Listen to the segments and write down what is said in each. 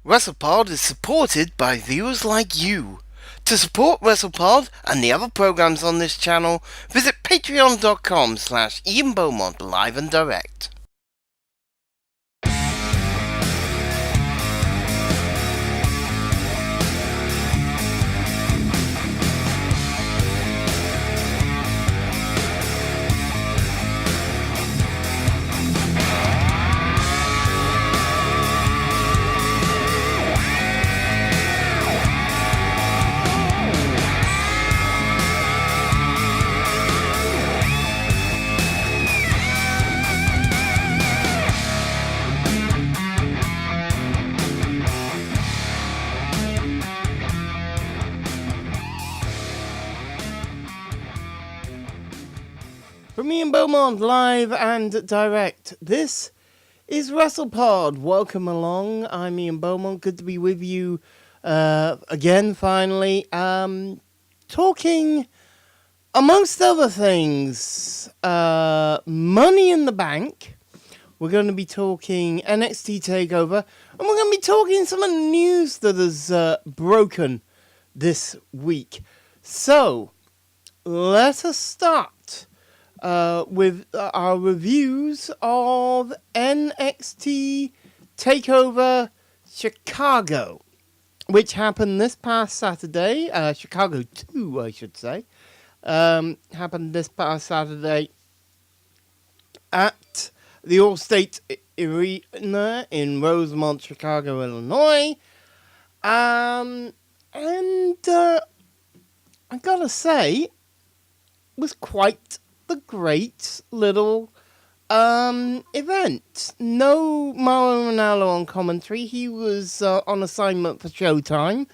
WrestlePod is supported by viewers like you. To support WrestlePod and the other programs on this channel, visit patreon.com/Ian Beaumont live and direct. From Ian Beaumont, live and direct, this is WrestlePod. Welcome along. I'm Ian Beaumont. Good to be with you again, finally. Talking, amongst other things, Money in the Bank. We're going to be talking NXT Takeover. And we're going to be talking some of the news that has broken this week. So, let us start with our reviews of NXT Takeover Chicago, which happened this past Saturday. Chicago 2, I should say. Happened this past Saturday at the Allstate Arena in Rosemont, Chicago, Illinois. And I gotta say, was quite the great little event. No Mauro Ranallo on commentary. He was on assignment for Showtime.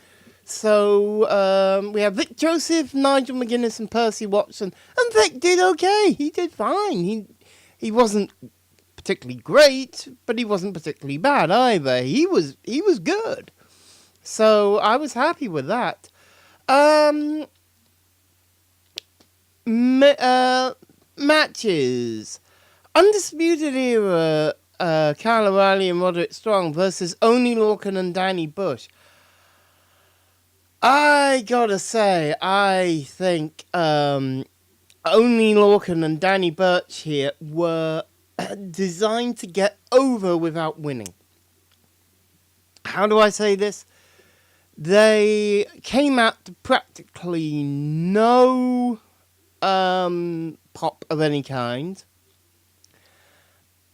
So we have Vic Joseph, Nigel McGuinness, and Percy Watson. And Vic did okay. He did fine. He wasn't particularly great, but he wasn't particularly bad either. He was good. So I was happy with that. Matches. Undisputed Era, Kyle O'Reilly and Roderick Strong versus Oney Lorcan and Danny Bush. I gotta say, I think Oney Lorcan and Danny Burch here were designed to get over without winning. How do I say this? They came out to practically no pop of any kind,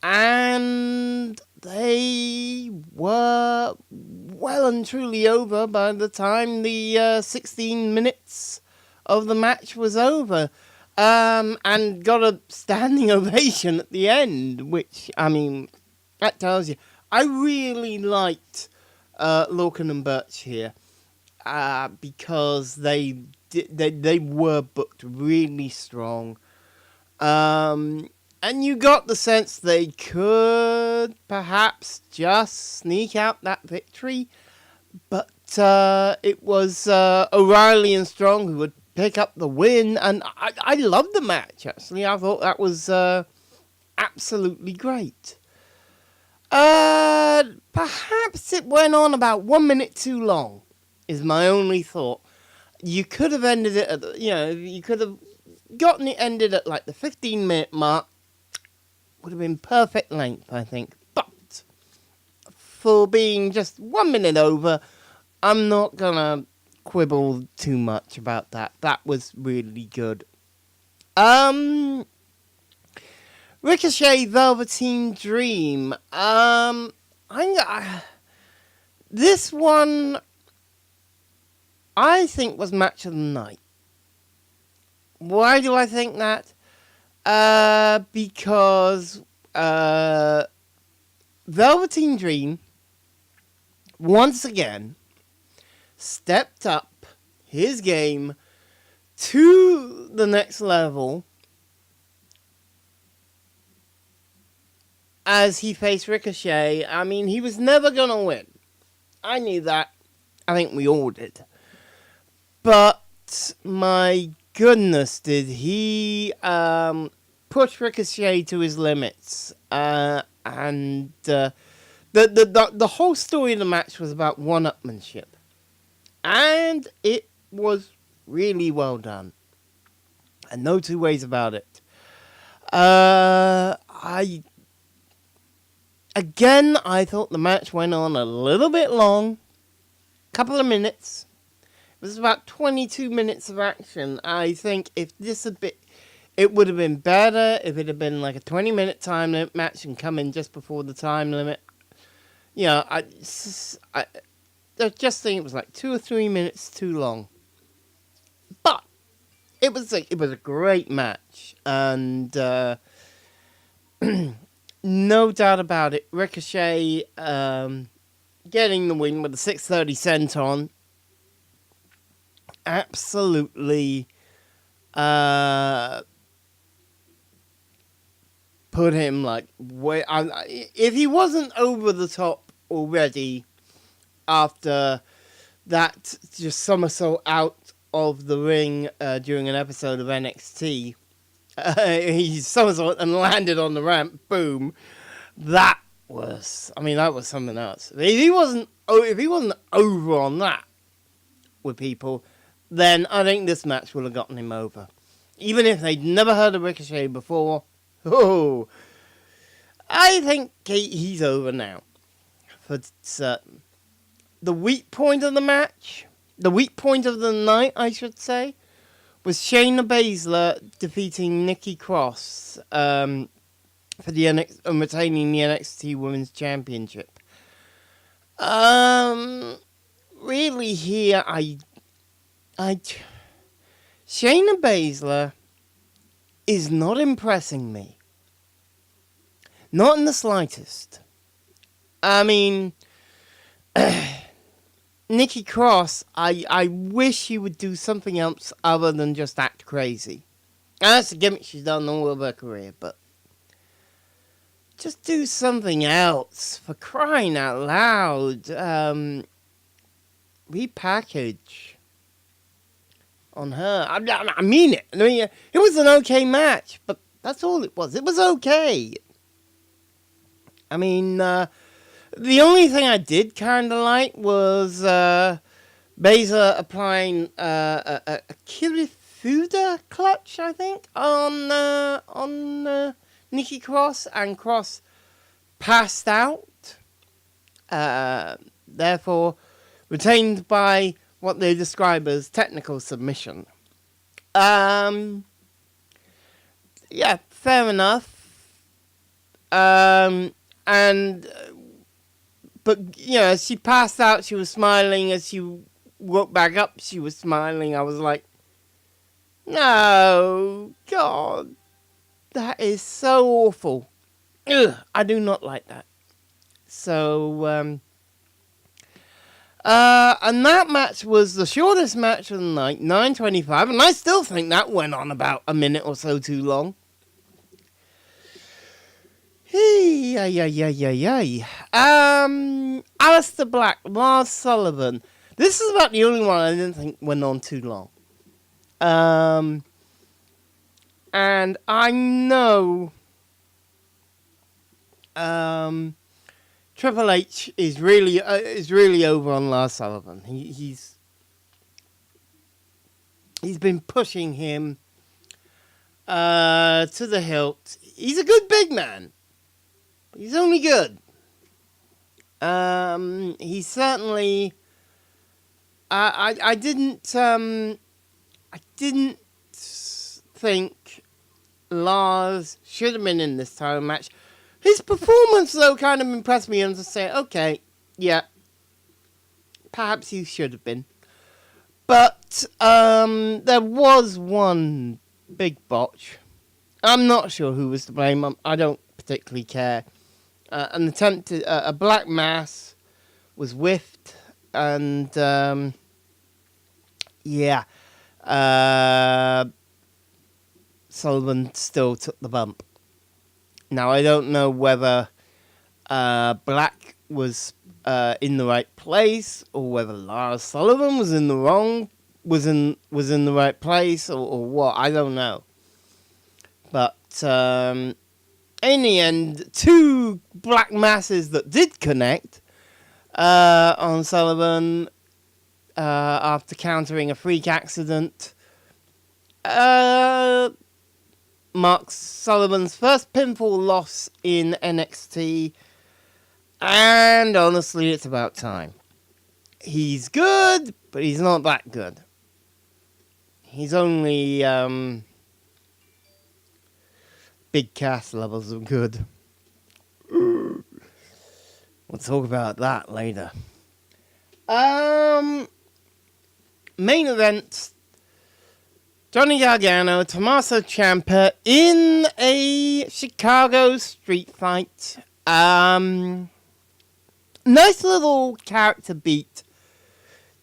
and they were well and truly over by the time the 16 minutes of the match was over, and got a standing ovation at the end, which, I mean, that tells you. I really liked Lorcan and Burch here, because they were booked really strong. And you got the sense they could perhaps just sneak out that victory. But it was O'Reilly and Strong who would pick up the win. And I loved the match, actually. I thought that was absolutely great. Perhaps it went on about 1 minute too long, is my only thought. You could have ended it at, you could have gotten it ended at like the 15-minute mark. Would have been perfect length, I think. But for being just 1 minute over, I'm not gonna quibble too much about that. That was really good. Ricochet Velveteen Dream. This one, I think, was match of the night. Why do I think that? Because Velveteen Dream once again stepped up his game to the next level as he faced Ricochet. I mean, he was never going to win. I knew that. I think we all did. But my goodness, did he push Ricochet to his limits. And The whole story of the match was about one-upmanship. And it was really well done. And no two ways about it. I thought the match went on a little bit long. Couple of minutes. It was about 22 minutes of action. I think if this had been, it would have been better if it had been like a 20-minute time limit match and come in just before the time limit. You know, I just think it was like 2 or 3 minutes too long. But it was a great match, and no doubt about it. Ricochet getting the win with the 630 senton. Absolutely put him like if he wasn't over the top already after that just somersault out of the ring during an episode of NXT. He somersault and landed on the ramp. Boom. That was something else. If he wasn't over on that with people, then I think this match would have gotten him over. Even if they'd never heard of Ricochet before, I think he's over now. For certain. The weak point of the match, the weak point of the night, I should say, was Shayna Baszler defeating Nikki Cross for the retaining the NXT Women's Championship. Really here, Shayna Baszler is not impressing me. Not in the slightest. I mean, Nikki Cross, I wish he would do something else other than just act crazy. And that's a gimmick she's done all of her career, but just do something else, for crying out loud. Repackage on her. I mean it. I mean, it was an okay match, but that's all it was. It was okay. I mean, the only thing I did kind of like was Baszler applying a Kirifuda clutch, I think, on Nikki Cross, and Cross passed out. Therefore, retained by what they describe as technical submission. Yeah, fair enough. But, you know, as she passed out, she was smiling. As she woke back up, she was smiling. I was like, no, God, that is so awful. Ugh, I do not like that. So, and that match was the shortest match of the night, 9:25, and I still think that went on about a minute or so too long. Aleister Black, Lars Sullivan. This is about the only one I didn't think went on too long. And I know Triple H is really over on Lars Sullivan. He's been pushing him to the hilt. He's a good big man. He's only good. He certainly. I didn't think Lars should have been in this title match. His performance, though, kind of impressed me, and to say, okay, yeah, perhaps he should have been. But there was one big botch. I'm not sure who was to blame. I don't particularly care. An attempt to a black mass was whiffed, and Sullivan still took the bump. Now I don't know whether Black was in the right place, or whether Lars Sullivan was in the right place, or what. I don't know. But In the end, two black masses that did connect on Sullivan after countering a freak accident. Marks Sullivan's first pinfall loss in NXT, and honestly, it's about time. He's good, but he's not that good. He's only big cast levels of good. We'll talk about that later. Main event. Johnny Gargano, Tommaso Ciampa in a Chicago street fight. Nice little character beat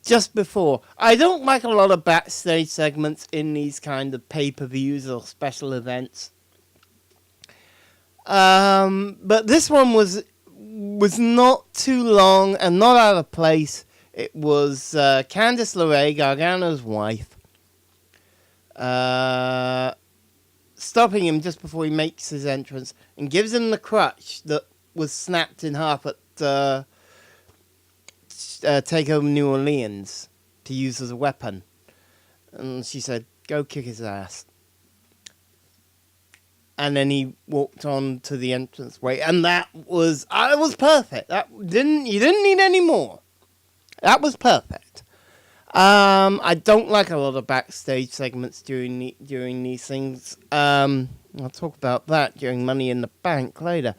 just before. I don't like a lot of backstage segments in these kind of pay-per-views or special events. But this one was not too long and not out of place. It was Candice LeRae, Gargano's wife, stopping him just before he makes his entrance and gives him the crutch that was snapped in half at Takeover New Orleans to use as a weapon. And she said, "Go kick his ass." And then he walked on to the entranceway, and that was perfect. You didn't need any more. That was perfect. I don't like a lot of backstage segments during these things. I'll talk about that during Money in the Bank later.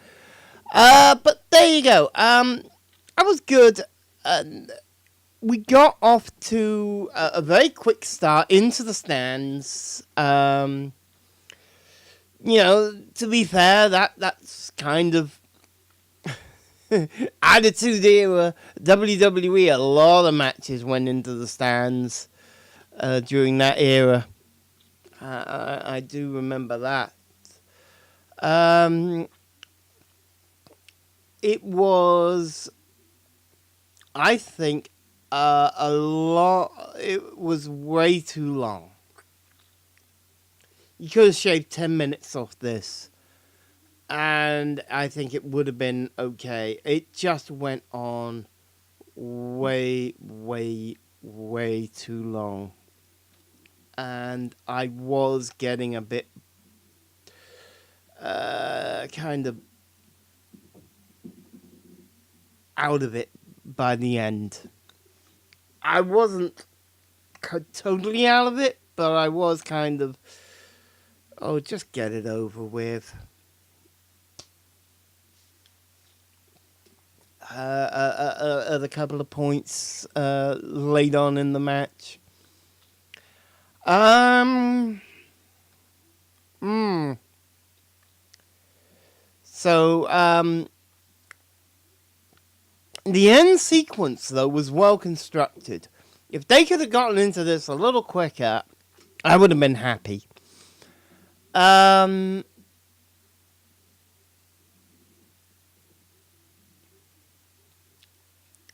But there you go. That was good. We got off to a very quick start into the stands. To be fair, that's kind of Attitude Era WWE. A lot of matches went into the stands during that era. I do remember that. It was, I think, a lot. It was way too long. You could have shaved 10 minutes off this, and I think it would have been okay. It just went on way, way, way too long. And I was getting a bit kind of out of it by the end. I wasn't totally out of it, but I was kind of, just get it over with. At a couple of points late on in the match. So, the end sequence, though, was well constructed. If they could have gotten into this a little quicker, I would have been happy.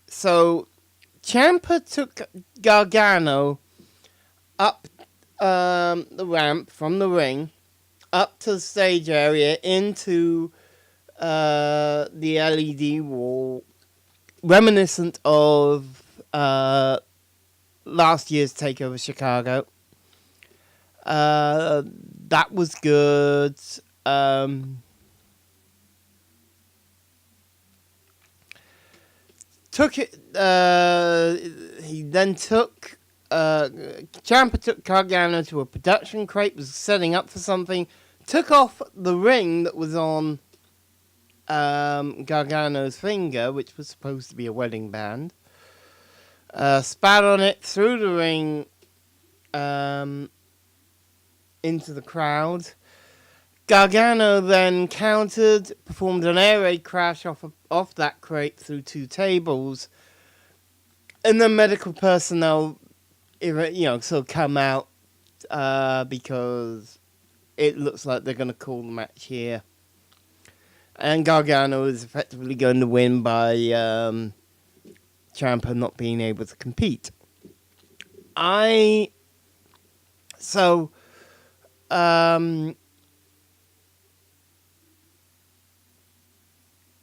So, Ciampa took Gargano up the ramp from the ring, up to the stage area, into the LED wall, reminiscent of last year's Takeover Chicago. That was good. He then took Ciampa took Gargano to a production crate, was setting up for something, took off the ring that was on Gargano's finger, which was supposed to be a wedding band, spat on it, threw the ring into the crowd. Gargano then countered, performed an air raid crash off that crate through two tables, and then medical personnel, sort of come out because it looks like they're going to call the match here, and Gargano is effectively going to win by Ciampa not being able to compete.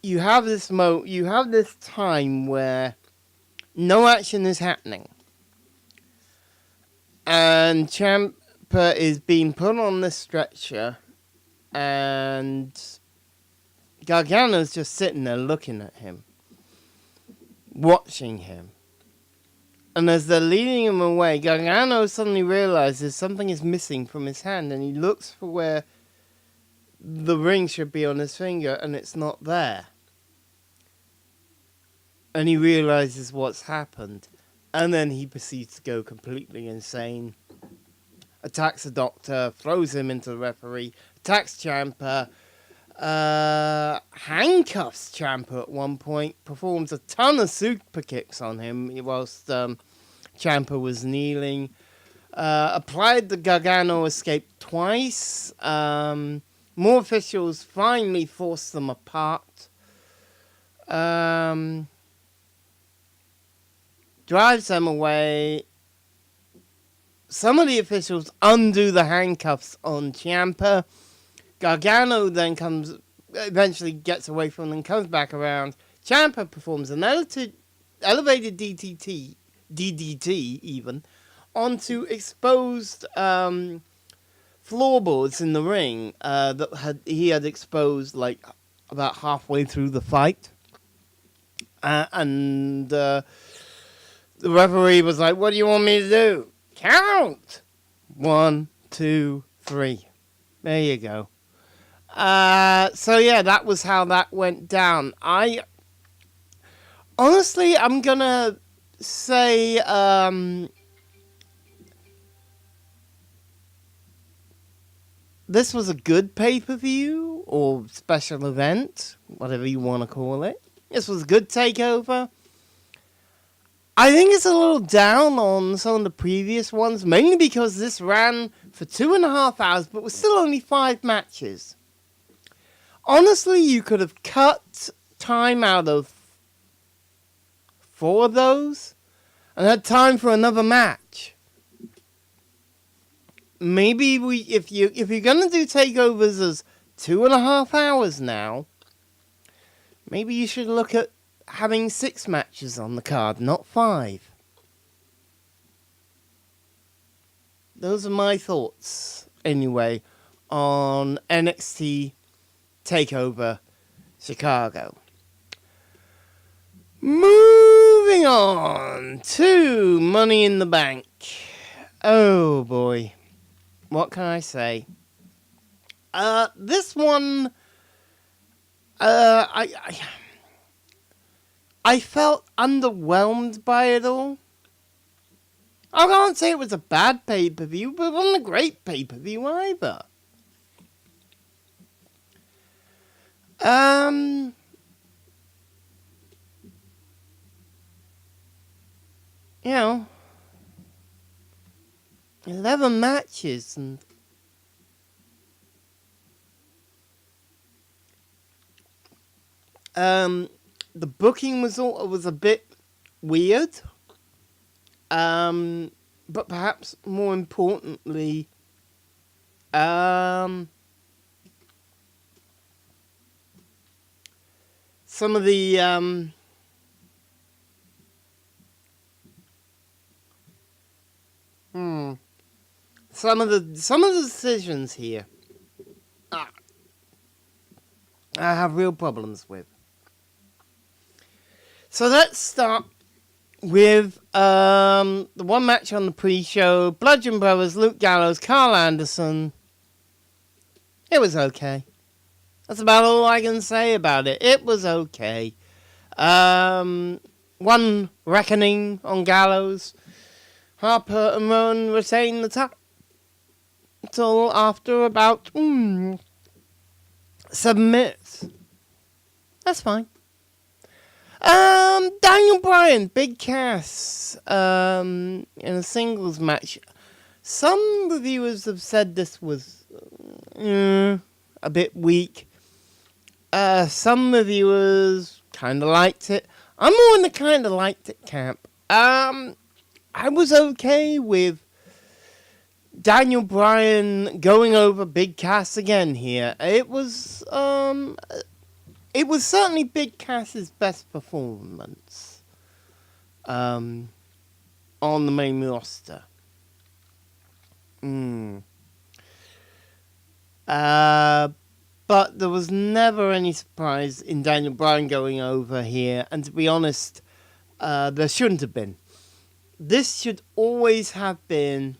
you have this time where no action is happening. And Ciampa is being put on this stretcher, and Gargano's just sitting there looking at him, watching him. And as they're leading him away, Gargano suddenly realizes something is missing from his hand, and he looks for where the ring should be on his finger, and it's not there. And he realizes what's happened. And then he proceeds to go completely insane. Attacks the doctor, throws him into the referee, attacks Ciampa, handcuffs Ciampa at one point, performs a ton of super kicks on him whilst Ciampa was kneeling. Applied the Gargano escape twice. More officials finally forced them apart. Drives them away. Some of the officials undo the handcuffs on Ciampa. Gargano then eventually gets away from them, comes back around. Ciampa performs an elevated DDT even, onto exposed floorboards in the ring that he had exposed like about halfway through the fight. The referee was like, "What do you want me to do? Count! 1, 2, 3. There you go." So yeah, that was how that went down. Honestly, I'm gonna say, this was a good pay-per-view, or special event, whatever you want to call it. This was a good takeover. I think it's a little down on some of the previous ones, mainly because this ran for 2.5 hours, but was still only 5 matches. Honestly, you could have cut time out of 4 of those and had time for another match. Maybe if you're gonna do takeovers as 2.5 hours now, maybe you should look at having 6 matches on the card, not 5. Those are my thoughts, anyway, on NXT Takeover Chicago. Moving on to Money in the Bank. Oh boy, what can I say? This one, I felt underwhelmed by it all. I can't say it was a bad pay-per-view, but it wasn't a great pay-per-view either. You know, 11 matches and the booking was a bit weird, but perhaps more importantly, some of the some of the decisions here, I have real problems with. So let's start with the one match on the pre-show. Bludgeon Brothers, Luke Gallows, Carl Anderson. It was okay. That's about all I can say about it. It was okay. One reckoning on Gallows. Harper and Rowan retain the title after about 7 minutes. That's fine. Daniel Bryan, Big Cass, in a singles match. Some reviewers have said this was a bit weak. Some reviewers kind of liked it. I'm more in the kind of liked it camp. I was okay with Daniel Bryan going over Big Cass again here. It it was certainly Big Cass's best performance on the main roster. But there was never any surprise in Daniel Bryan going over here, and to be honest, there shouldn't have been. This should always have been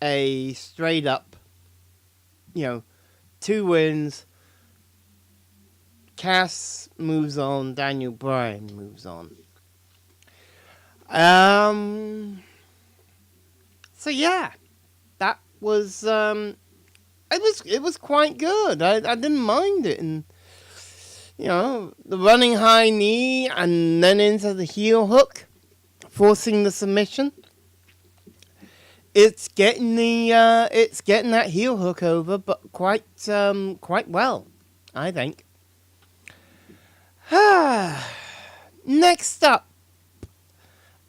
a straight up, 2 wins. Cass moves on, Daniel Bryan moves on. So yeah, that was it was quite good. I didn't mind it, and the running high knee and then into the heel hook, forcing the submission. It's getting that heel hook over, but quite well, I think. Next up,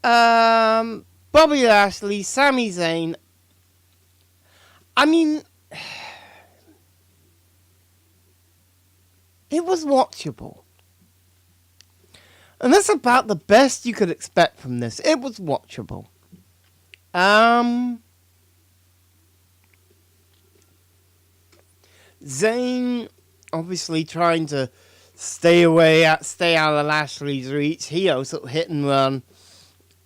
Bobby Lashley, Sami Zayn. I mean, it was watchable. And that's about the best you could expect from this. It was watchable. Zayn obviously trying to stay out of Lashley's reach. He sort of hit and run.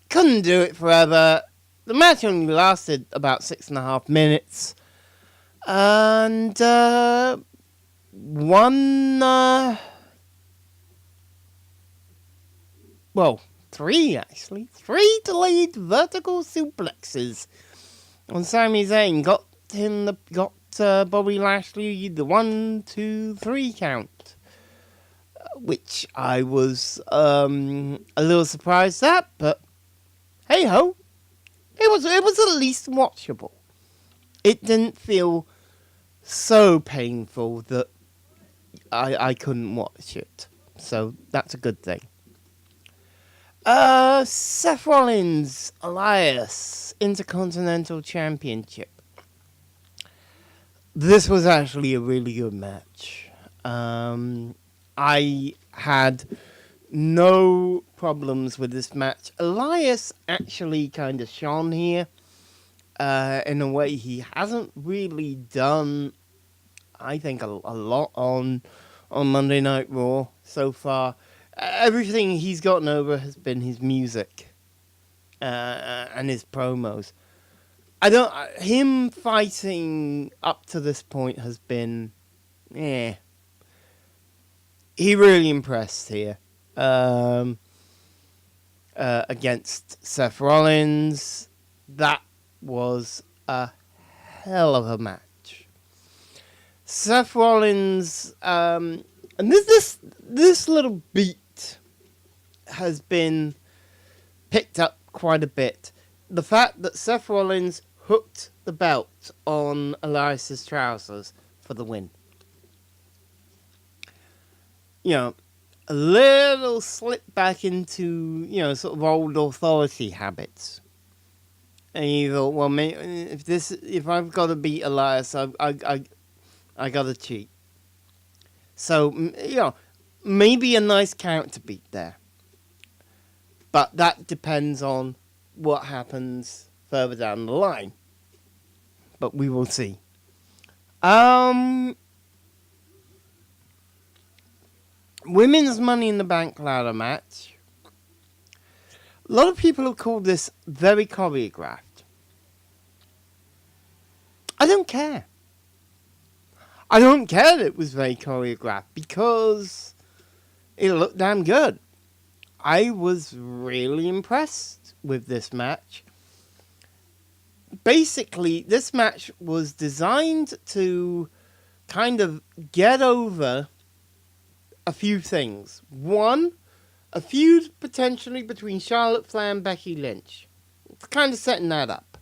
Couldn't do it forever. The match only lasted about 6.5 minutes. And 3 actually. 3 delayed vertical suplexes on Sami Zayn. Got Bobby Lashley the 1, 2, 3 count. Which I was a little surprised at, but hey ho. It was at least watchable. It didn't feel so painful that I couldn't watch it. So that's a good thing. Seth Rollins, Elias, Intercontinental Championship. This was actually a really good match. I had no problems with this match. Elias actually kind of shone here in a way he hasn't really done, I think, a lot on Monday Night Raw so far. Everything he's gotten over has been his music and his promos. Him fighting up to this point has been, He really impressed here against Seth Rollins. That was a hell of a match. Seth Rollins, and this little beat has been picked up quite a bit. The fact that Seth Rollins hooked the belt on Elias's trousers for the win. A little slip back into, sort of old authority habits. And you thought, well, if I've got to beat Elias, I got to cheat. So, maybe a nice count to beat there. But that depends on what happens further down the line. But we will see. Women's Money in the Bank ladder match. A lot of people have called this very choreographed. I don't care. I don't care that it was very choreographed because it looked damn good. I was really impressed with this match. Basically, this match was designed to kind of get over a few things. One, a feud potentially between Charlotte Flair and Becky Lynch. It's kind of setting that up.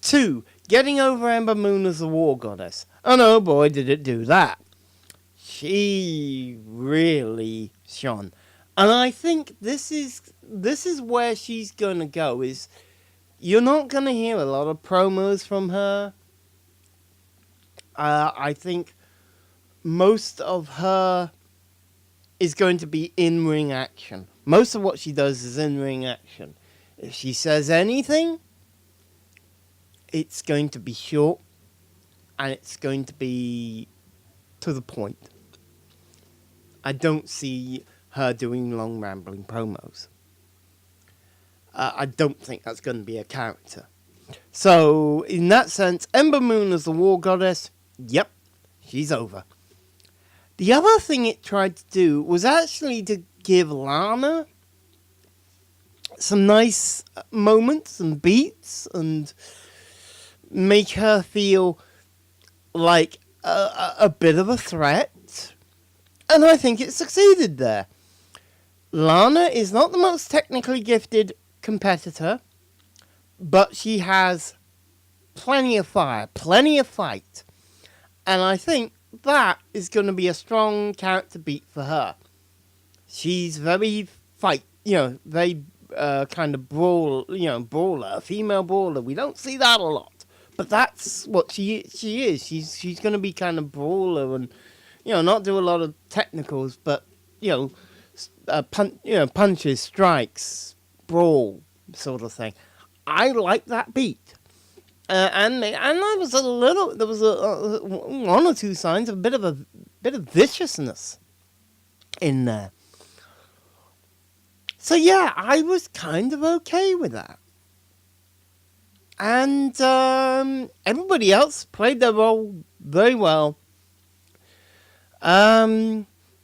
2, getting over Ember Moon as a war goddess. And oh boy, did it do that. She really shone. And I think this is where she's going to go. Is you're not going to hear a lot of promos from her. I think most of her is going to be in-ring action. Most of what she does is in-ring action. If she says anything, it's going to be short, and it's going to be to the point. I don't see her doing long, rambling promos. I don't think that's going to be a character. So, in that sense, Ember Moon as the War Goddess, yep, she's over. The other thing it tried to do was actually to give Lana some nice moments and beats and make her feel like a bit of a threat. And I think it succeeded there. Lana is not the most technically gifted competitor, but she has plenty of fire, plenty of fight. And I think that is going to be a strong character beat for her. She's very very kind of brawler, female brawler. We don't see that a lot, but that's what she is. She's going to be kind of brawler and not do a lot of technicals, but punches, strikes, brawl sort of thing. I like that beat. And there was one or two signs of a bit of viciousness in there. So yeah, I was kind of okay with that. And everybody else played their role very well.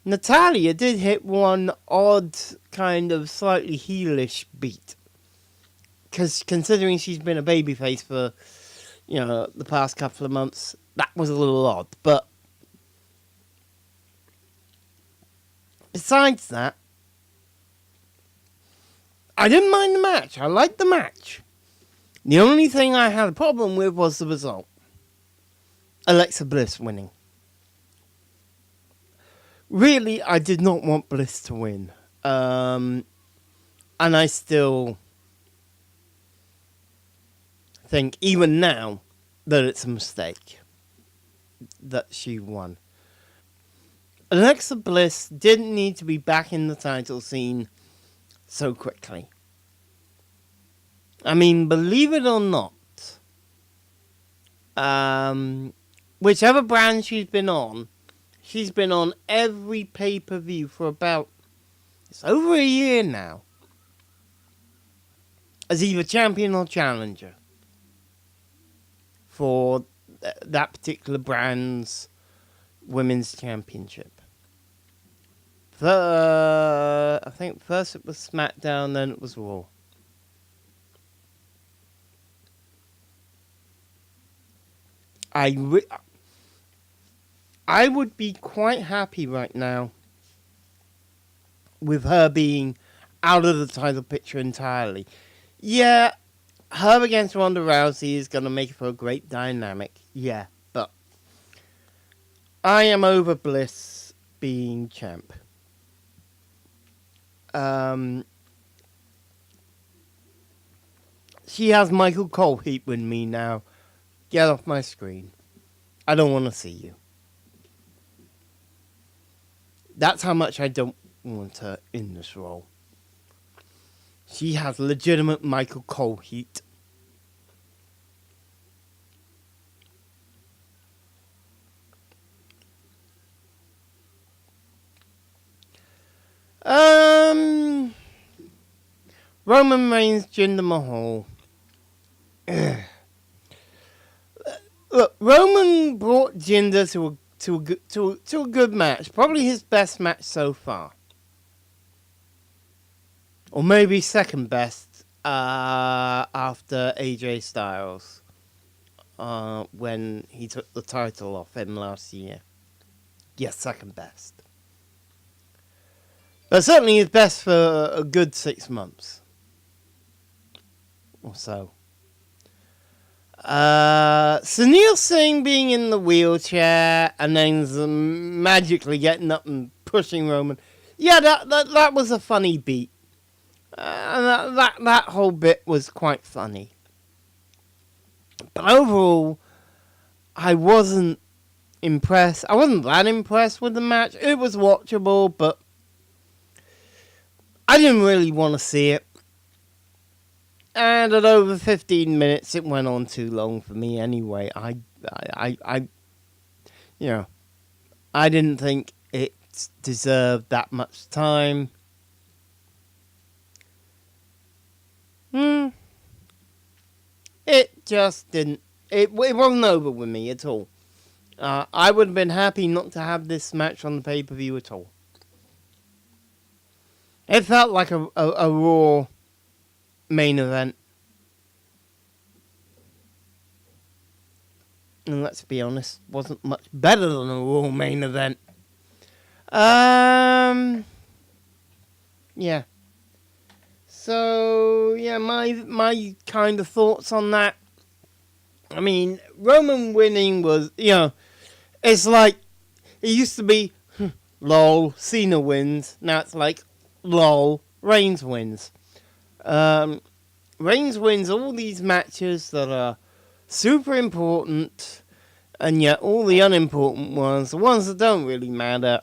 Natalia did hit one odd kind of slightly heelish beat. Because considering she's been a babyface for, the past couple of months, that was a little odd. But besides that, I didn't mind the match. I liked the match. The only thing I had a problem with was the result. Alexa Bliss winning. Really, I did not want Bliss to win. And I still think, even now, that it's a mistake that she won. Alexa Bliss didn't need to be back in the title scene so quickly. I mean, believe it or not, whichever brand she's been on every pay-per-view for it's over a year now, as either champion or challenger for that particular brand's women's championship. I think first it was SmackDown, then it was Raw. I would be quite happy right now with her being out of the title picture entirely. Yeah, her against Ronda Rousey is going to make for a great dynamic. Yeah, but I am over Bliss being champ. She has Michael Cole heat with me now. Get off my screen. I don't want to see you. That's how much I don't want her in this role. She has legitimate Michael Cole heat. Roman Reigns, Jinder Mahal. Look, Roman brought Jinder to a good match. Probably his best match so far. Or maybe second best after AJ Styles. When he took the title off him last year. Yes, second best. But certainly his best for a good 6 months. Or so. Sunil Singh being in the wheelchair and then magically getting up and pushing Roman. Yeah, that was a funny beat. And that whole bit was quite funny. But overall, I wasn't impressed. I wasn't that impressed with the match. It was watchable, but I didn't really want to see it. And at over 15 minutes, it went on too long for me anyway. You know, I didn't think it deserved that much time. It just didn't. It wasn't over with me at all. I would have been happy not to have this match on the pay-per-view at all. It felt like a Raw main event. And let's be honest, wasn't much better than a Raw main event. Yeah. So, yeah, my kind of thoughts on that. I mean, Roman winning was, it's like, it used to be, lol, Cena wins. Now it's like, lol, Reigns wins. Reigns wins all these matches that are super important, and yet all the unimportant ones, the ones that don't really matter,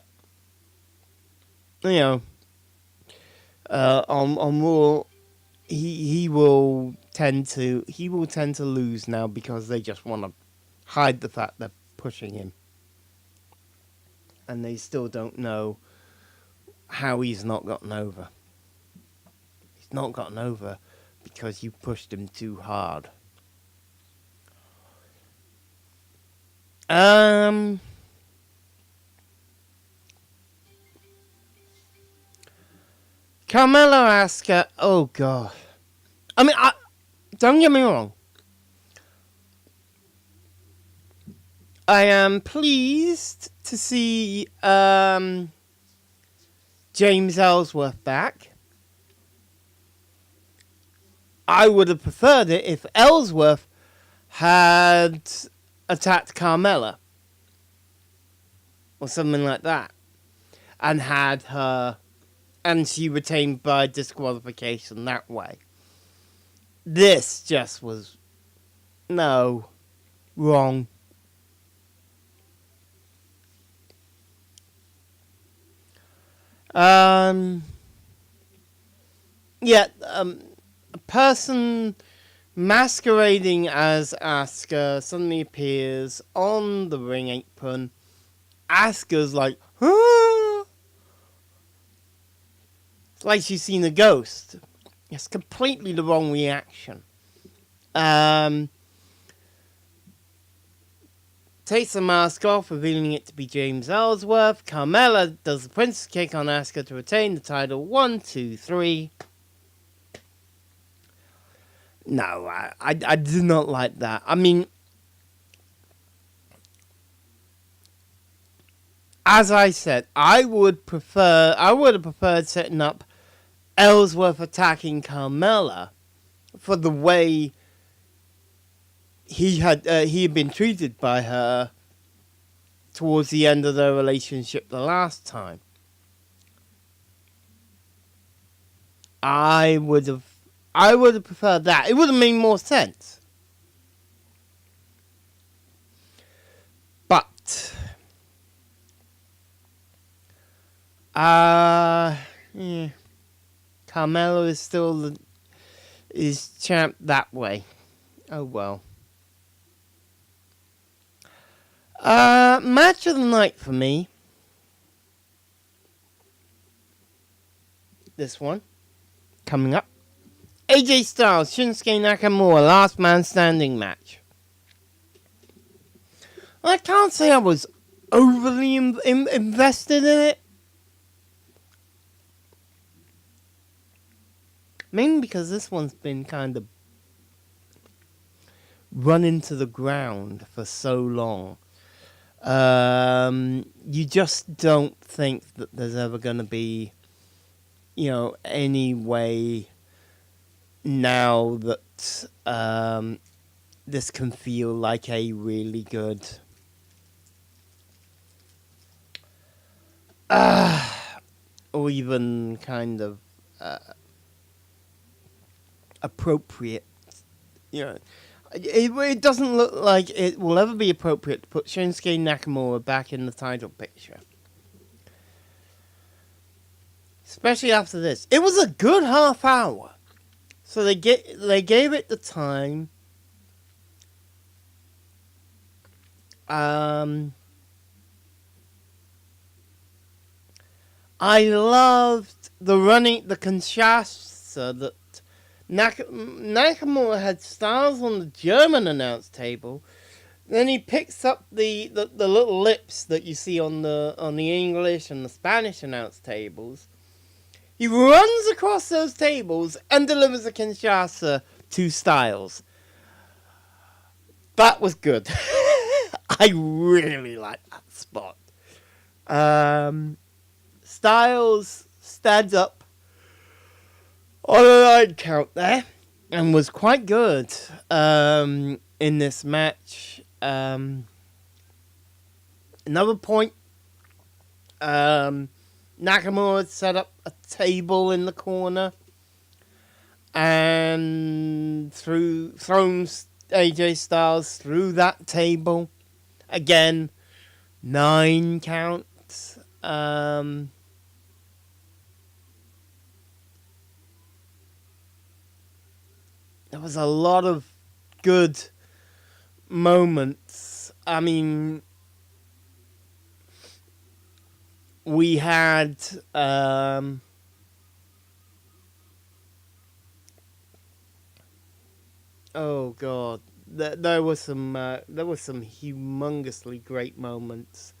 on Raw, he will tend to lose now because they just want to hide the fact they're pushing him, and they still don't know how he's not gotten over. He's not gotten over because you pushed him too hard. Carmella Asuka, oh god. I mean, don't get me wrong. I am pleased to see James Ellsworth back. I would have preferred it if Ellsworth had attacked Carmella or something like that, and had her, and she retained by disqualification that way. This just was wrong. A person masquerading as Asuka suddenly appears on the ring apron. Asuka's like, huh? It's like she's seen a ghost. It's completely the wrong reaction. Takes the mask off, revealing it to be James Ellsworth. Carmella does the princess kick on Asuka to retain the title. 1, 2, 3. No, I do not like that. I mean, as I said, I would have preferred setting up Ellsworth attacking Carmella for the way he had been treated by her towards the end of their relationship the last time. I would have preferred that. It would have made more sense. But Carmelo is still is champ that way. Oh well. Match of the night for me. This one coming up. AJ Styles, Shinsuke Nakamura, last man standing match. I can't say I was overly invested in it. Mainly because this one's been kind of run into the ground for so long. You just don't think that there's ever going to be, any way now that this can feel like a really good or even kind of appropriate. It doesn't look like it will ever be appropriate to put Shinsuke Nakamura back in the title picture. especially after this. It was a good half hour. So they gave it the time. I loved the Kinshasa that Nakamura had Styles on the German announce table. Then he picks up the little lips that you see on the English and the Spanish announce tables. He runs across those tables and delivers a Kinshasa to Styles. That was good. I really like that spot. Styles stands up on a 9 count there and was quite good in this match. Another point, Nakamura set up a table in the corner and thrown AJ Styles through that table. Again, 9 counts. There was a lot of good moments. I mean, we had oh god, there was some humongously great moments.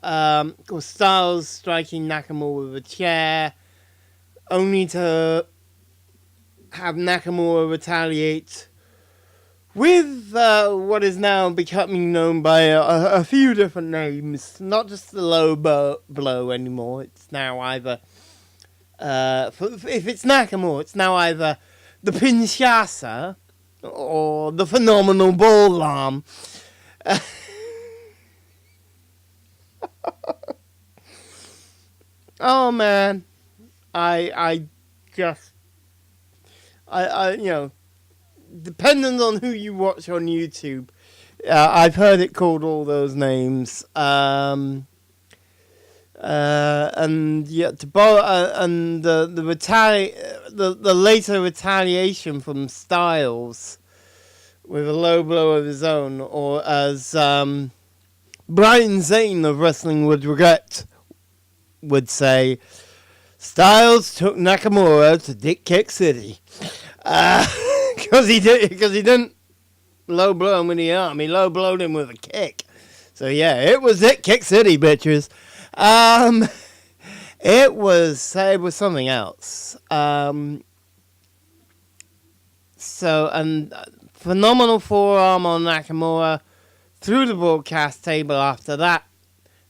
Of course, Styles striking Nakamura with a chair, only to have Nakamura retaliate with what is now becoming known by a few different names. Not just the low blow anymore. It's now either, if it's Nakamura, it's now either the Pinshasa or the Phenomenal Ball Arm. Oh man, I depending on who you watch on YouTube, I've heard it called all those names. And yeah, the later retaliation from Styles with a low blow of his own, or as Brian Zane of Wrestling With Regret would say, Styles took Nakamura to Dick Kick City. Because he didn't low blow him with the arm, he low blowed him with a kick. So yeah, it was Dick Kick City, bitches. It was something else. Phenomenal forearm on Nakamura through the broadcast table after that.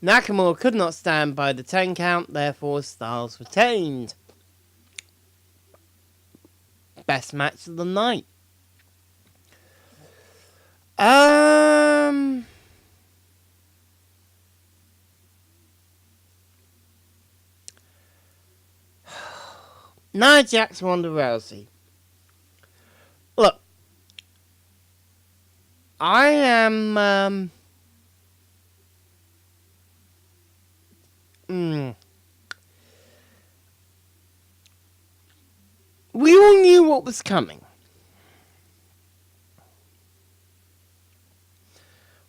Nakamura could not stand by the 10 count, therefore Styles retained. Best match of the night. Nia Jax, Ronda Rousey. Look, I am we all knew what was coming.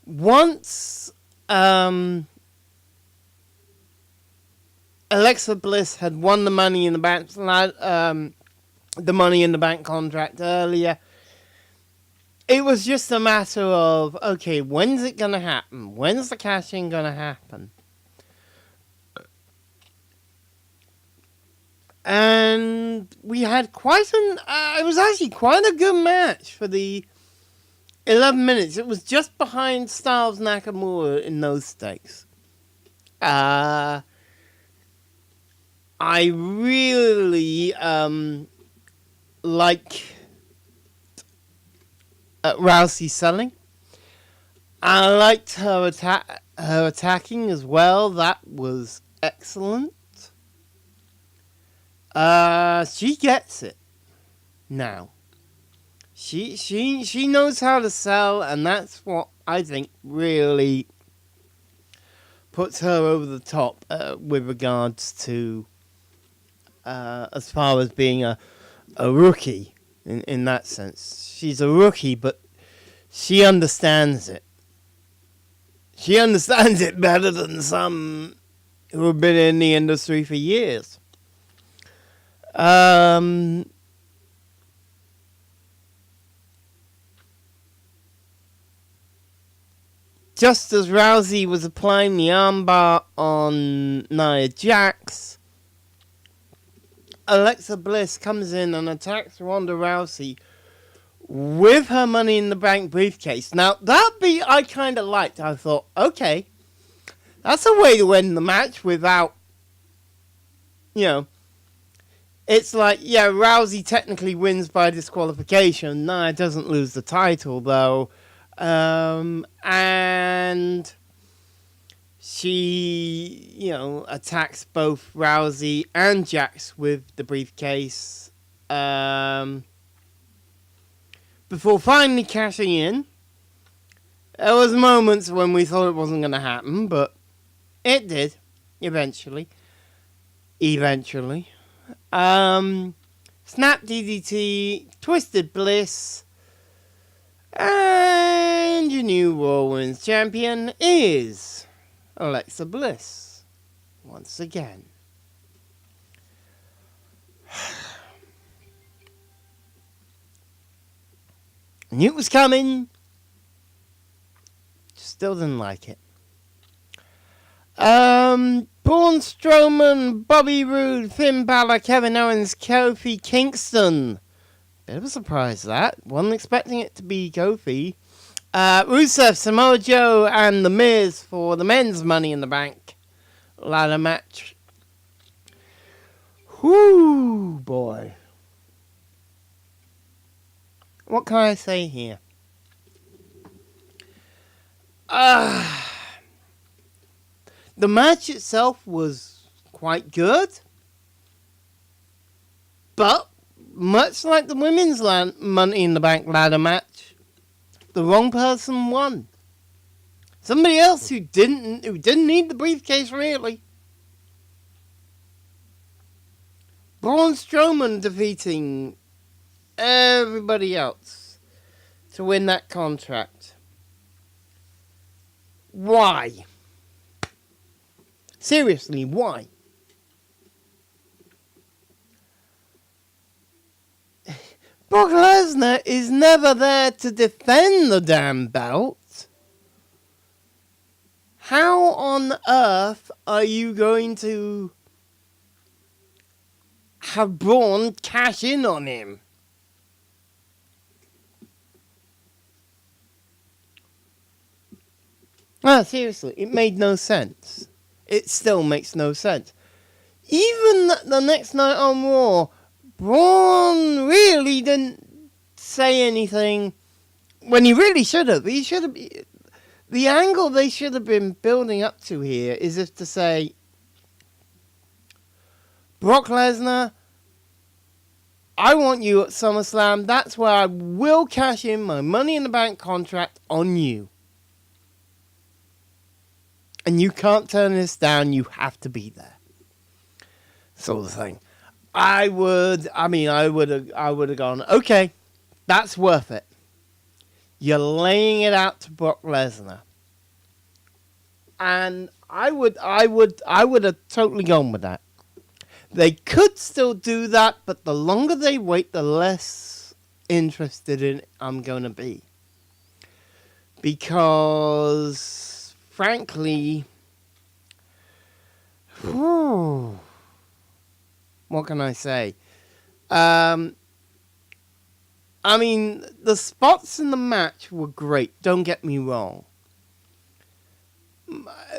Once Alexa Bliss had won the Money in the Bank, the Money in the Bank contract earlier, it was just a matter of, okay, when's it gonna happen? When's the cash-in gonna happen? And we had it was actually quite a good match for the 11 minutes. It was just behind Styles Nakamura in those stakes. I really like Rousey selling. I liked her attacking as well. That was excellent. She gets it now. She knows how to sell, and that's what I think really puts her over the top with regards to as far as being a rookie in that sense. She's a rookie, but she understands it. She understands it better than some who have been in the industry for years. Just as Rousey was applying the armbar on Nia Jax, Alexa Bliss comes in and attacks Ronda Rousey with her Money in the Bank briefcase. Now, that beat I kind of liked. I thought, okay, that's a way to end the match without, it's like, yeah, Rousey technically wins by disqualification. Nia doesn't lose the title, though. And she, attacks both Rousey and Jax with the briefcase. Before finally cashing in. There was moments when we thought it wasn't going to happen, but it did. Eventually. Snap DDT, Twisted Bliss, and your new Raw Women's Champion is Alexa Bliss. Once again. Knew it was coming. Still didn't like it. Braun Strowman, Bobby Roode, Finn Balor, Kevin Owens, Kofi Kingston. Bit of a surprise that. Wasn't expecting it to be Kofi. Rusev, Samoa Joe, and The Miz for the men's Money in the Bank ladder match. Whoo, boy. What can I say here? The match itself was quite good. But, much like the women's Money in the Bank ladder match, the wrong person won. Somebody else who didn't need the briefcase, really. Braun Strowman defeating everybody else to win that contract. Why? Seriously, why? Brock Lesnar is never there to defend the damn belt. How on earth are you going to have Braun cash in on him? Seriously, it made no sense. It still makes no sense. Even the next night on Raw, Braun really didn't say anything when he really should have. He should have. The angle they should have been building up to here is if to say, Brock Lesnar, I want you at SummerSlam. That's where I will cash in my Money in the Bank contract on you. And you can't turn this down. You have to be there. Sort of thing. I would have gone, okay, that's worth it. You're laying it out to Brock Lesnar. And I would have totally gone with that. They could still do that, but the longer they wait, the less interested in it I'm going to be. Because, frankly, what can I say? The spots in the match were great. Don't get me wrong.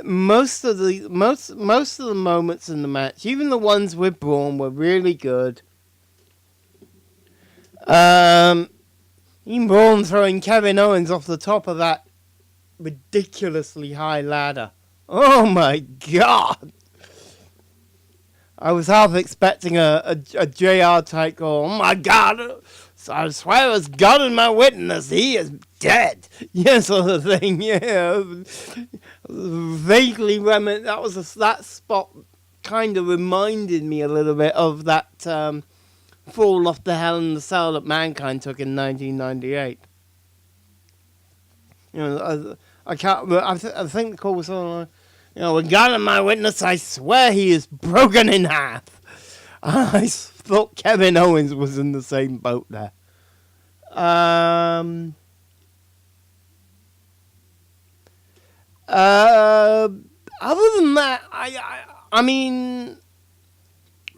Most of the moments in the match, even the ones with Braun, were really good. Even Braun throwing Kevin Owens off the top of that ridiculously high ladder. Oh my God! I was half expecting a JR type go, oh my God, I swear as God is my witness, he is dead. Yeah, sort of thing, yeah. Vaguely reminiscent, that spot kind of reminded me a little bit of that fall off the Hell in the Cell that Mankind took in 1998. You know, I can't. I think the call was something like, you know, with God and my witness, I swear he is broken in half. I thought Kevin Owens was in the same boat there. Other than that, I mean,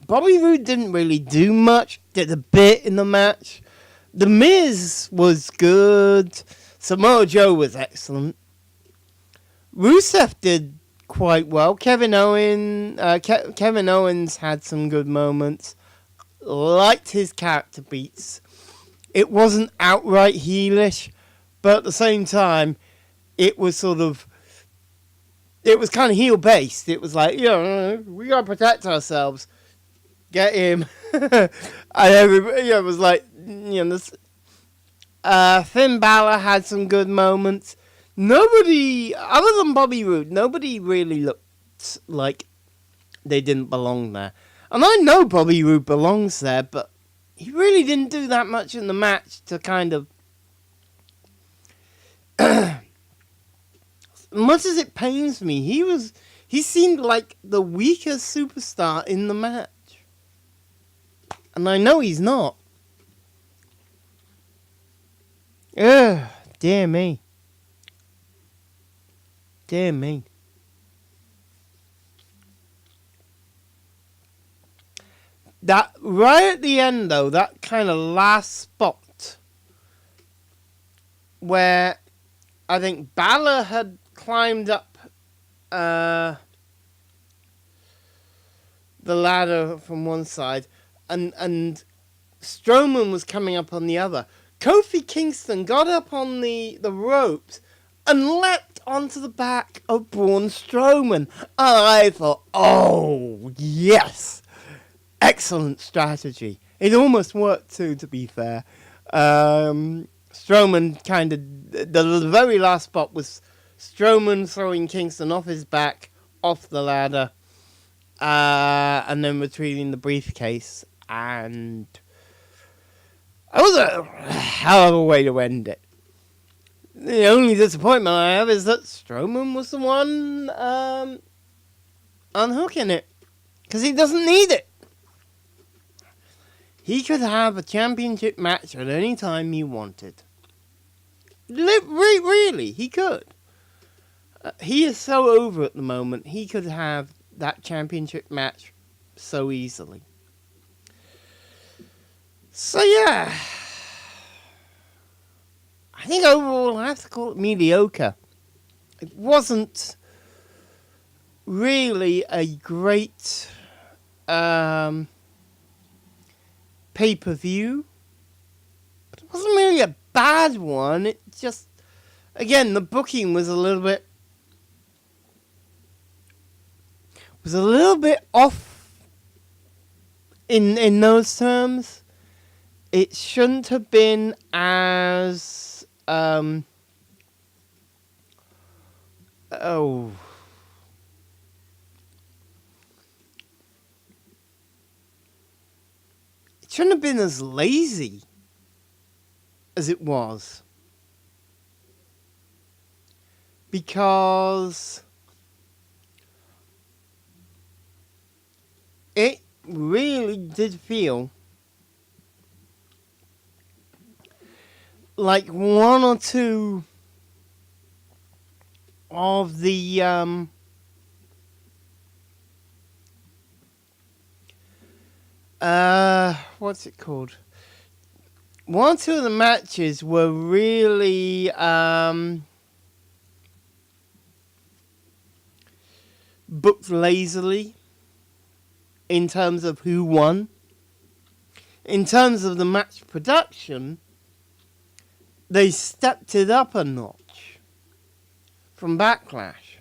Bobby Roode didn't really do much. Did a bit in the match. The Miz was good. Samoa Joe was excellent. Rusev did quite well. Kevin Owens had some good moments. Liked his character beats. It wasn't outright heelish, but at the same time, it was kind of heel based. It was like, we gotta protect ourselves. Get him. And everybody, it was like, this. Finn Balor had some good moments. Nobody, other than Bobby Roode, nobody really looked like they didn't belong there. And I know Bobby Roode belongs there, but he really didn't do that much in the match to kind of... Much as it pains me, he seemed like the weakest superstar in the match. And I know he's not. Ugh, dear me. Dear me. That, right at the end though, that kind of last spot where I think Balor had climbed up the ladder from one side and Strowman was coming up on the other. Kofi Kingston got up on the ropes and leapt onto the back of Braun Strowman. I thought, oh, yes. Excellent strategy. It almost worked too, to be fair. Strowman kind of... The very last spot was Strowman throwing Kingston off his back, off the ladder, and then retrieving the briefcase. And that was a hell of a way to end it. The only disappointment I have is that Strowman was the one unhooking it. Because he doesn't need it. He could have a championship match at any time he wanted. Really, he could. He is so over at the moment, he could have that championship match so easily. So yeah, I think overall I have to call it mediocre. It wasn't really a great pay-per-view, but it wasn't really a bad one. It just, again, the booking was a little bit off in those terms. It shouldn't have been as it shouldn't have been as lazy as it was. Because it really did feel like one or two of the what's it called? One or two of the matches were really booked lazily in terms of who won. In terms of the match production, they stepped it up a notch from Backlash.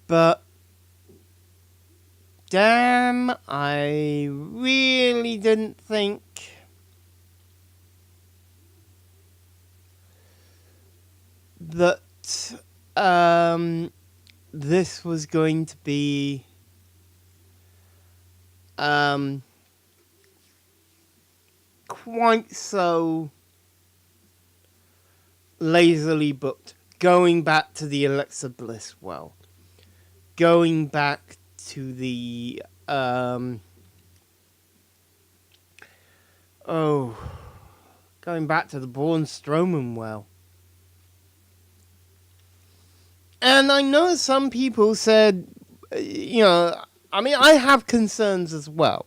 But damn, I really didn't think that this was going to be quite so lazily booked. Going back to the Alexa Bliss well. Going back to the going back to the Braun Strowman well. And I know some people said, I have concerns as well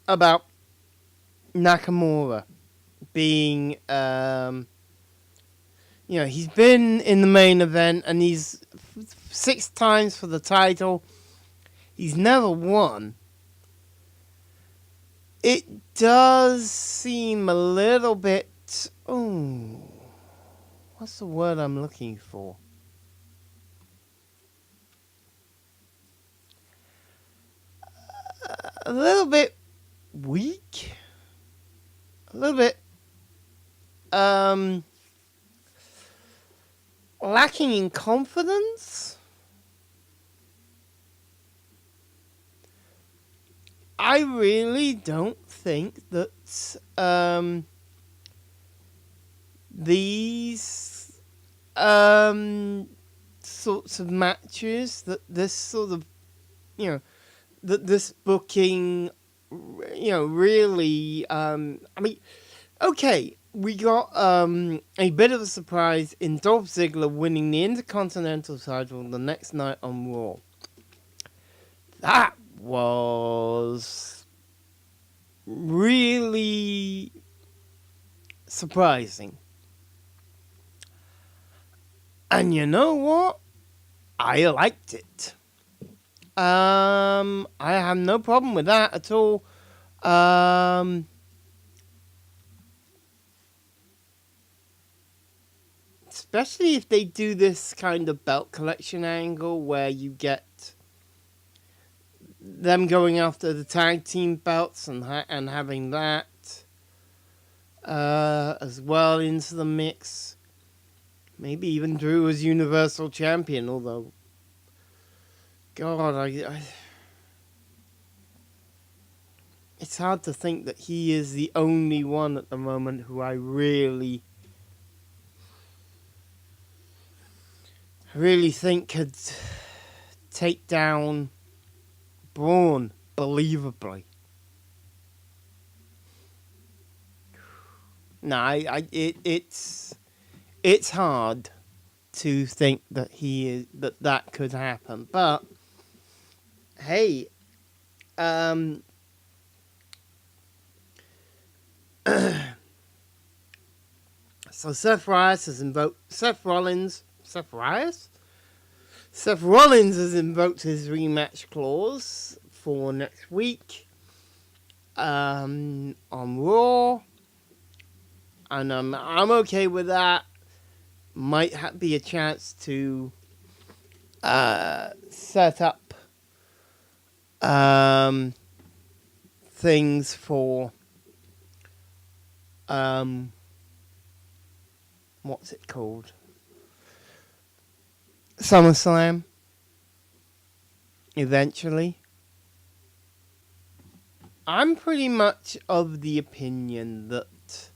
about Nakamura being, he's been in the main event and he's 6 times for the title. He's never won. It does seem a little bit, what's the word I'm looking for? A little bit weak. A little bit lacking in confidence. I really don't think that these sorts of matches, that this sort of, that this booking, really, okay, we got a bit of a surprise in Dolph Ziggler winning the Intercontinental title the next night on Raw. That was really surprising. And you know what? I liked it. I have no problem with that at all. Especially if they do this kind of belt collection angle where you get them going after the tag team belts and having that as well into the mix. Maybe even Drew as Universal Champion, although, God, it's hard to think that he is the only one at the moment who I really think could take down Braun believably. No, it's hard to think that that could happen. But hey, so Seth Rollins has invoked his rematch clause for next week on Raw, and I'm okay with that. Might be a chance to set up things for what's it called? SummerSlam. Eventually. I'm pretty much of the opinion that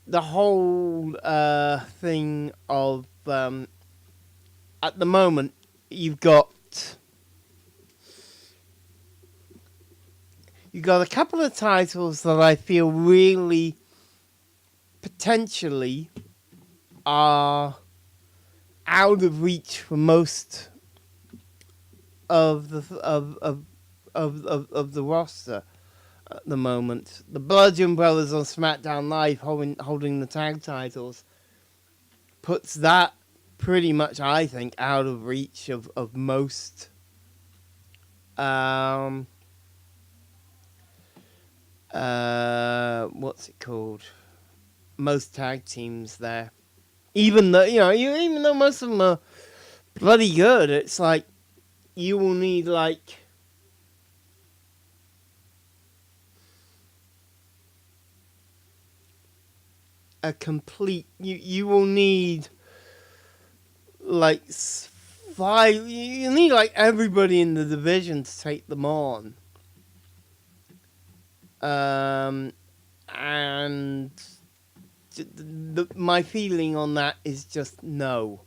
the whole thing of at the moment you've got a couple of titles that I feel really potentially are out of reach for most of the roster at the moment. The Bludgeon Brothers on SmackDown Live holding the tag titles puts that pretty much, I think, out of reach of most what's it called? Most tag teams there. Even though most of them are bloody good, it's like you will need like a complete. You will need like five. You need like everybody in the division to take them on. And my feeling on that is just no.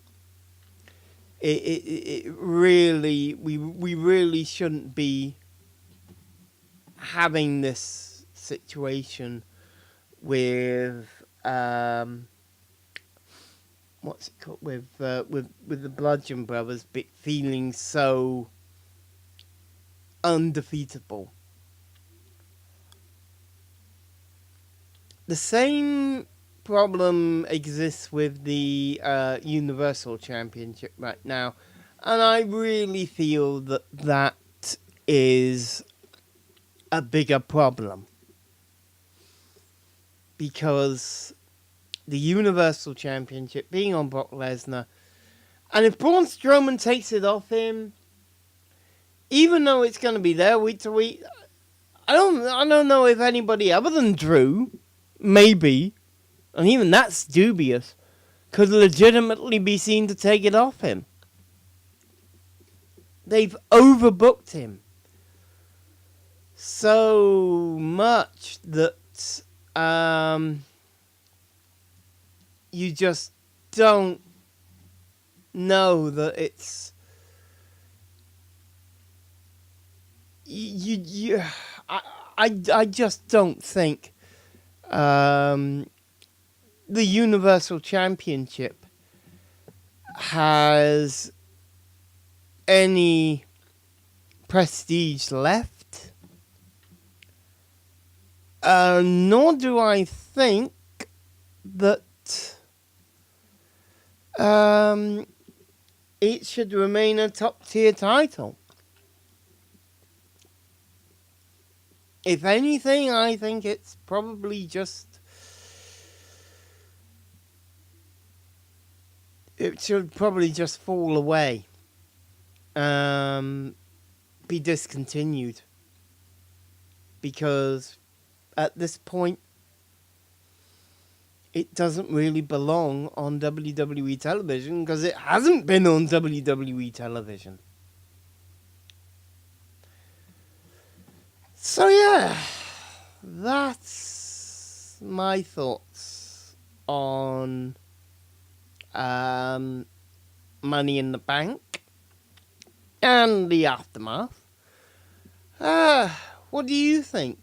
It really, we really shouldn't be having this situation with what's it called, with the Bludgeon Brothers feeling so undefeatable. The same problem exists with the Universal Championship right now, and I really feel that that is a bigger problem, because the Universal Championship being on Brock Lesnar, and if Braun Strowman takes it off him, even though it's going to be there week to week, I don't know if anybody other than Drew, maybe, and even that's dubious, could legitimately be seen to take it off him. They've overbooked him so much that you just don't know that it's I just don't think the Universal Championship has any prestige left. Nor do I think that it should remain a top-tier title. If anything, I think it's probably just... It should probably just fall away. Be discontinued. Because at this point, it doesn't really belong on WWE television, because it hasn't been on WWE television. So yeah, that's my thoughts on Money in the Bank and the aftermath. What do you think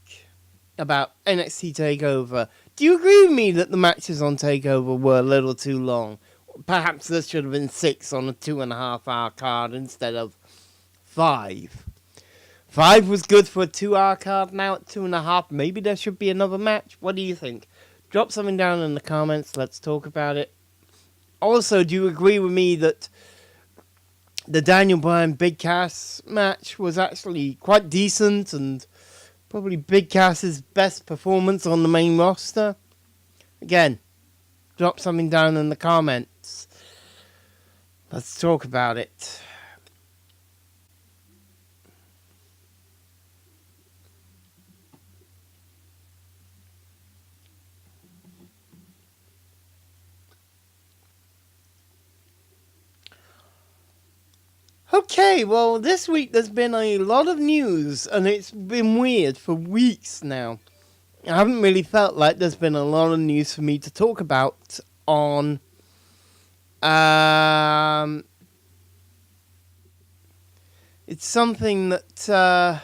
about NXT Takeover? Do you agree with me that the matches on Takeover were a little too long? Perhaps this should have been 6 on a 2.5 hour card instead of 5. 5 was good for a 2 hour card, now at 2.5. Maybe there should be another match. What do you think? Drop something down in the comments. Let's talk about it. Also, do you agree with me that the Daniel Bryan Big Cass match was actually quite decent and probably Big Cass's best performance on the main roster? Again, drop something down in the comments. Let's talk about it. Okay, well, this week there's been a lot of news, and it's been weird for weeks now. I haven't really felt like there's been a lot of news for me to talk about on it's something that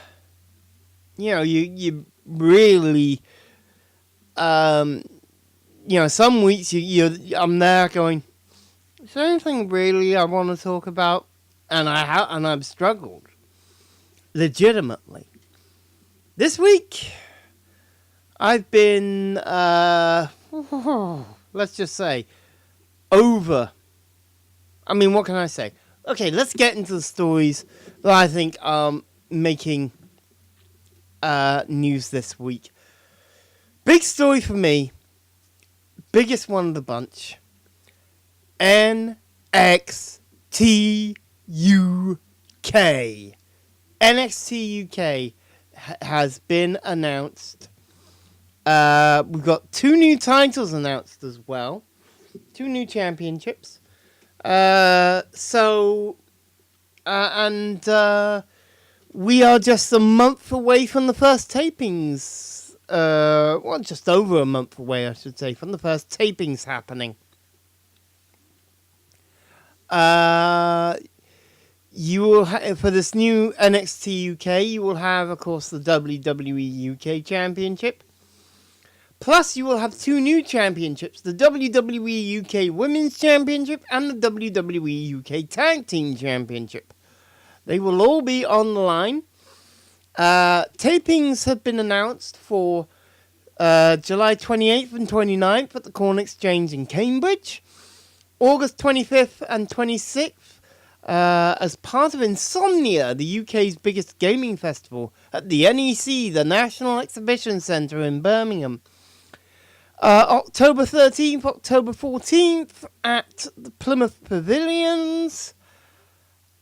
you really some weeks I'm there going, is there anything really I want to talk about? And I've struggled legitimately. This week I've been let's just say over. I mean, what can I say? Okay, let's get into the stories that I think are making news this week. Big story for me, biggest one of the bunch. NXT UK. NXT UK has been announced We've got 2 new titles announced as well. 2 new championships. We are just a month away from the first tapings. Just over a month away, I should say, from the first tapings happening. You will for this new NXT UK, you will have, of course, the WWE UK Championship. Plus, you will have 2 new championships, the WWE UK Women's Championship and the WWE UK Tag Team Championship. They will all be on the line. Tapings have been announced for July 28th and 29th at the Corn Exchange in Cambridge. August 25th and 26th as part of Insomnia, the UK's biggest gaming festival, at the NEC, the National Exhibition Centre in Birmingham. October 13th, October 14th at the Plymouth Pavilions.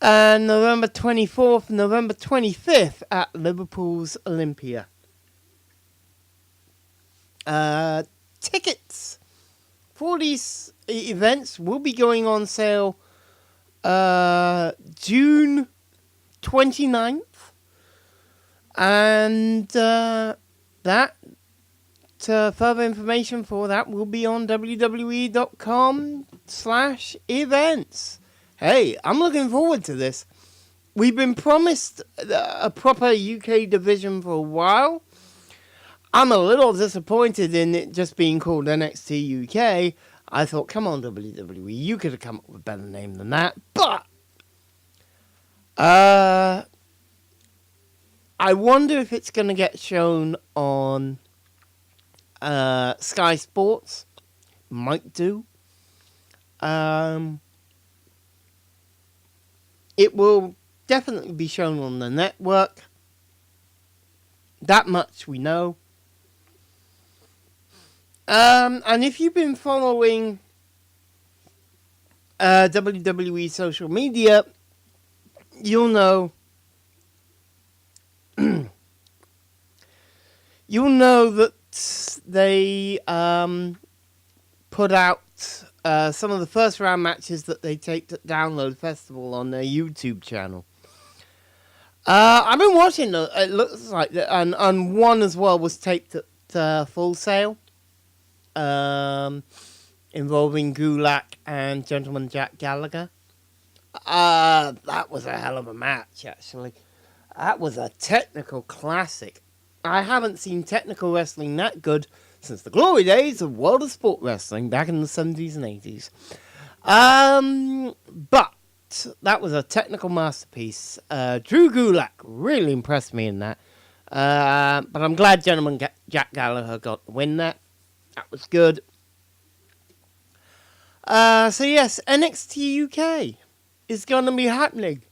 And November 24th, November 25th at Liverpool's Olympia. Tickets for these events will be going on sale June 29th. And further information for that will be on www.com/events. Hey, I'm looking forward to this. We've been promised a proper UK division for a while. I'm a little disappointed in it just being called NXT UK. I thought, come on, WWE, you could have come up with a better name than that. But I wonder if it's going to get shown on Sky Sports. Might do. It will definitely be shown on the network. That much we know. And if you've been following WWE social media, you'll know that they put out some of the first round matches that they taped at Download Festival on their YouTube channel. I've been watching it looks like that, and one as well was taped at Full Sail, involving Gulak and Gentleman Jack Gallagher. That was a hell of a match, actually. That was a technical classic. I haven't seen technical wrestling that good since the glory days of World of Sport Wrestling back in the 70s and 80s. But that was a technical masterpiece. Drew Gulak really impressed me in that. But I'm glad Gentleman Jack Gallagher got the win there. That was good. So yes, NXT UK is going to be happening.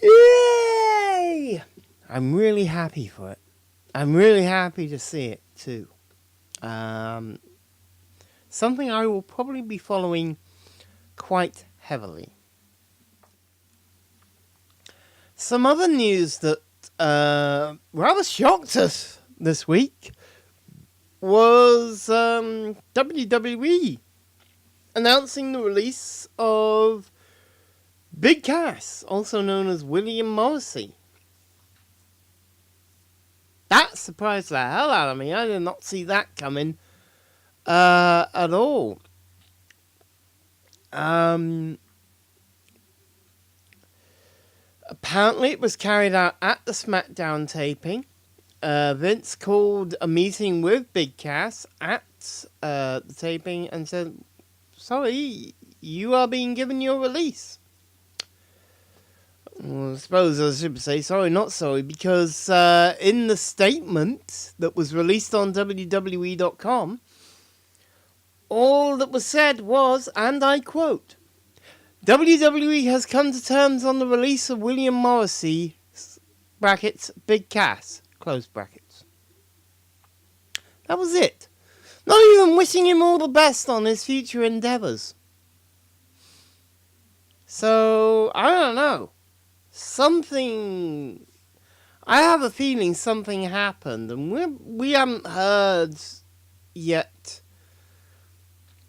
Yay! I'm really happy for it. I'm really happy to see it too. Something I will probably be following quite heavily. Some other news that rather shocked us this week was WWE announcing the release of Big Cass, also known as William Morrissey. That surprised the hell out of me. I did not see that coming at all. Apparently it was carried out at the SmackDown taping. Vince called a meeting with Big Cass at the taping and said, sorry, you are being given your release. Well, I suppose I should say sorry, not sorry, because in the statement that was released on WWE.com, all that was said was, and I quote, WWE has come to terms on the release of William Morrissey, brackets, Big Cass, close brackets. That was it. Not even wishing him all the best on his future endeavours. So, I don't know. Something... I have a feeling something happened, and we haven't heard yet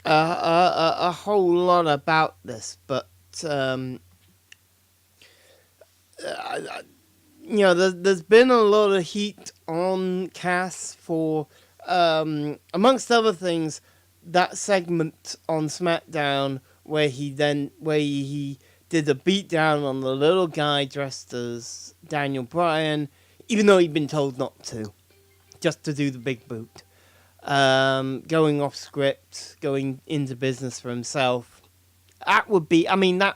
a whole lot about this, but there's been a lot of heat on Cass for, amongst other things, that segment on SmackDown where he did a beatdown on the little guy dressed as Daniel Bryan, even though he'd been told not to, just to do the big boot. Going off script, going into business for himself. That would be, that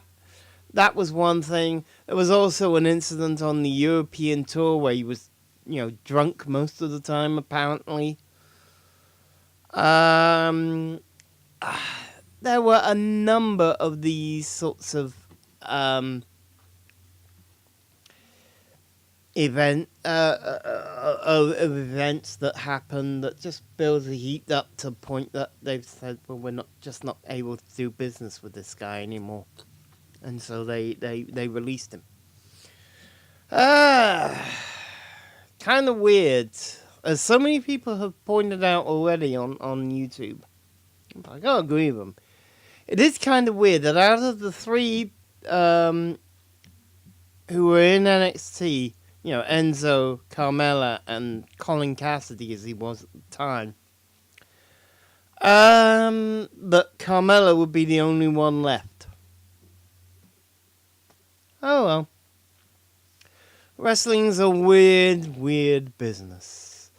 was one thing. There was also an incident on the European tour where he was, drunk most of the time, apparently. There were a number of these sorts of events that happened that just build the heat up to the point that they've said, well, we're not able to do business with this guy anymore, and so they released him. Kind of weird, as so many people have pointed out already on YouTube. I gotta agree with them. It is kind of weird that out of the three who were in NXT, Enzo, Carmella, and Colin Cassidy, as he was at the time, that Carmella would be the only one left. Oh well. Wrestling's a weird, weird business.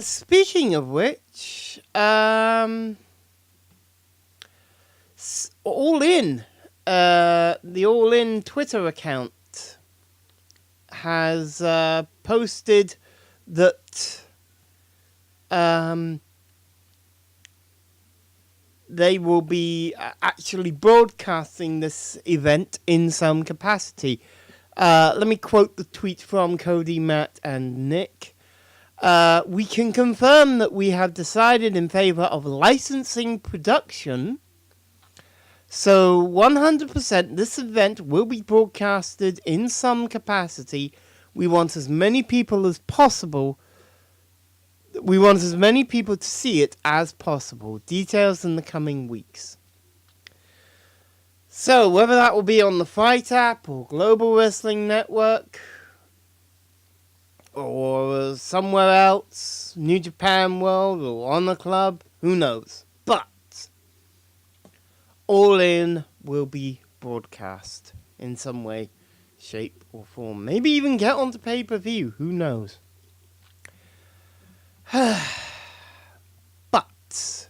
Speaking of which, All In, the All In Twitter account has posted that they will be actually broadcasting this event in some capacity. Let me quote the tweet from Cody, Matt, and Nick. We can confirm that we have decided in favor of licensing production. So 100% this event will be broadcasted in some capacity. We want as many people as possible. We want as many people to see it as possible. Details in the coming weeks. So whether that will be on the Fight app or Global Wrestling Network or somewhere else, New Japan World or Honor Club, who knows? But All In will be broadcast in some way, shape or form. Maybe even get onto pay-per-view, who knows? But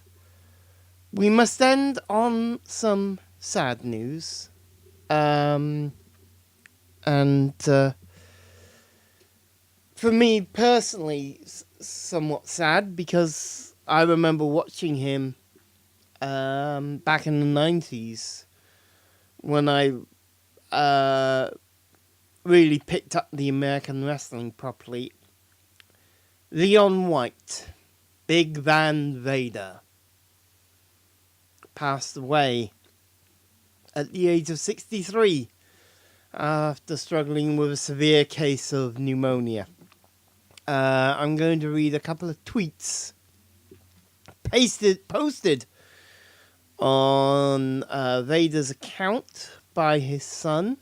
we must end on some sad news. For me personally, somewhat sad, because I remember watching him back in the 90s when I really picked up the American wrestling properly. Leon White, Big Van Vader, passed away at the age of 63 after struggling with a severe case of pneumonia. I'm going to read a couple of tweets posted on Vader's account by his son.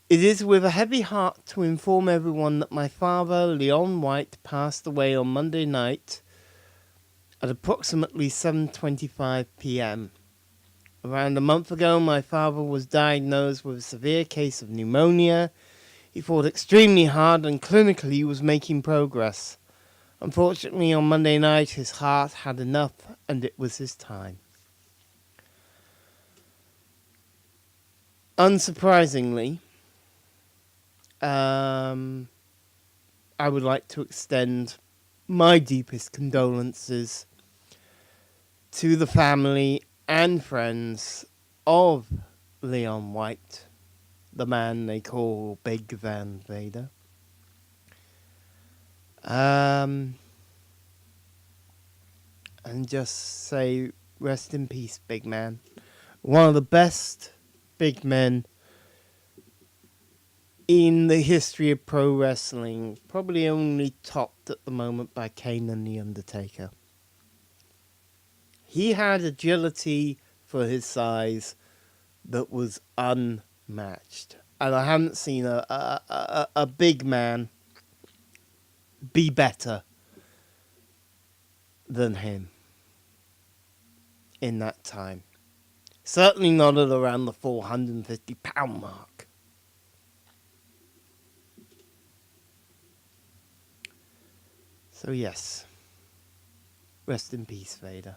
It is with a heavy heart to inform everyone that my father, Leon White, passed away on Monday night at approximately 7:25 p.m. Around a month ago, my father was diagnosed with a severe case of pneumonia. He fought extremely hard and clinically was making progress. Unfortunately, on Monday night, his heart had enough and it was his time. Unsurprisingly, I would like to extend my deepest condolences to the family and friends of Leon White, the man they call Big Van Vader. And just say, rest in peace, big man. One of the best big men in the history of pro wrestling, probably only topped at the moment by Kane and The Undertaker. He had agility for his size that was unmatched. And I haven't seen a big man be better than him in that time. Certainly not at around the 450-pound mark. So yes, rest in peace, Vader.